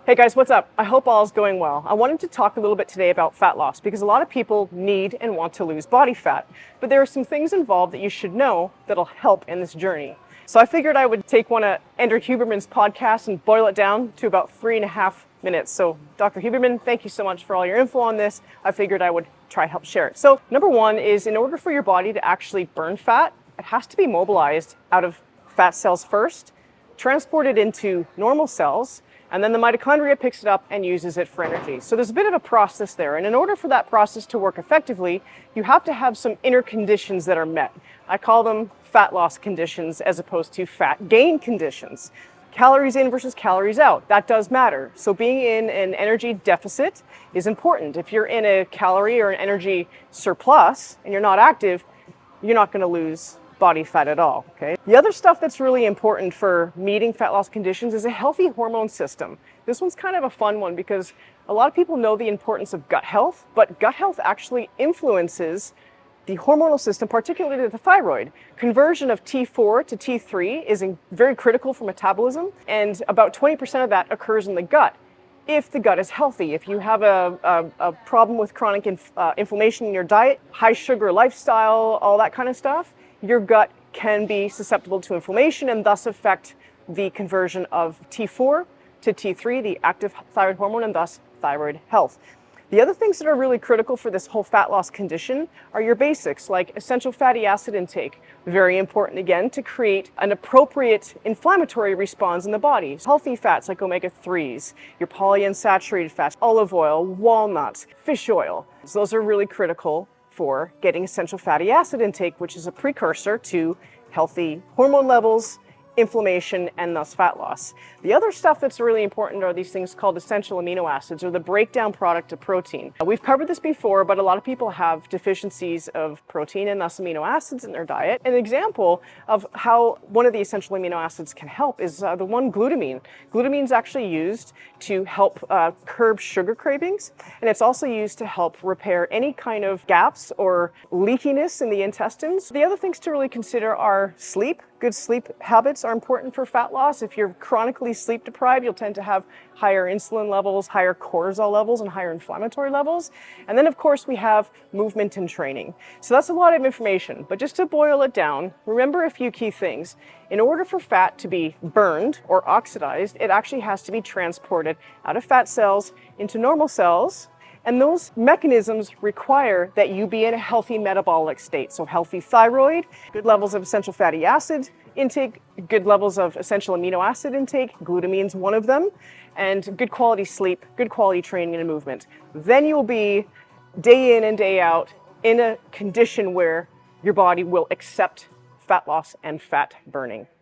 Hey guys, what's up? I hope all is going well. I wanted to talk a little bit today about fat loss because a lot of people need and want to lose body fat, but there are some things involved that you should know that'll help in this journey. So I figured I would take one of Andrew Huberman's podcasts and boil it down to about 3.5 minutes. So Dr. Huberman, thank you so much for all your info on this. I figured I would try to help share it. So number one is, in order for your body to actually burn fat, it has to be mobilized out of fat cells first, transported into normal cells, and then the mitochondria picks it up and uses it for energy. So there's a bit of a process there. And in order for that process to work effectively, you have to have some inner conditions that are met. I call them fat loss conditions as opposed to fat gain conditions. Calories in versus calories out, that does matter. So being in an energy deficit is important. If you're in a calorie or an energy surplus and you're not active, you're not going to lose body fat at all, okay? The other stuff that's really important for meeting fat loss conditions is a healthy hormone system. This one's kind of a fun one because a lot of people know the importance of gut health, but gut health actually influences the hormonal system, particularly the thyroid. Conversion of T4 to T3 is very critical for metabolism, and about 20% of that occurs in the gut. If the gut is healthy, if you have a problem with chronic inflammation in your diet, high sugar lifestyle, all that kind of stuff, your gut can be susceptible to inflammation and thus affect the conversion of T4 to T3, the active thyroid hormone, and thus thyroid health. The other things that are really critical for this whole fat loss condition are your basics, like essential fatty acid intake. Very important, again, to create an appropriate inflammatory response in the body. Healthy fats like omega-3s, your polyunsaturated fats, olive oil, walnuts, fish oil. So those are really critical for getting essential fatty acid intake, which is a precursor to healthy hormone levels, inflammation, and thus fat loss. The other stuff that's really important are these things called essential amino acids, or the breakdown product of protein. We've covered this before, but a lot of people have deficiencies of protein and thus amino acids in their diet. An example of how one of the essential amino acids can help is the one glutamine. Glutamine is actually used to help curb sugar cravings, and it's also used to help repair any kind of gaps or leakiness in the intestines. The other things to really consider are sleep. Good sleep habits are important for fat loss. If you're chronically sleep deprived, you'll tend to have higher insulin levels, higher cortisol levels, and higher inflammatory levels. And then, of course, we have movement and training. So that's a lot of information, but just to boil it down, remember a few key things. In order for fat to be burned or oxidized, it actually has to be transported out of fat cells into normal cells. And those mechanisms require that you be in a healthy metabolic state. So healthy thyroid, good levels of essential fatty acid intake, good levels of essential amino acid intake, glutamine's one of them, and good quality sleep, good quality training and movement. Then you'll be day in and day out in a condition where your body will accept fat loss and fat burning.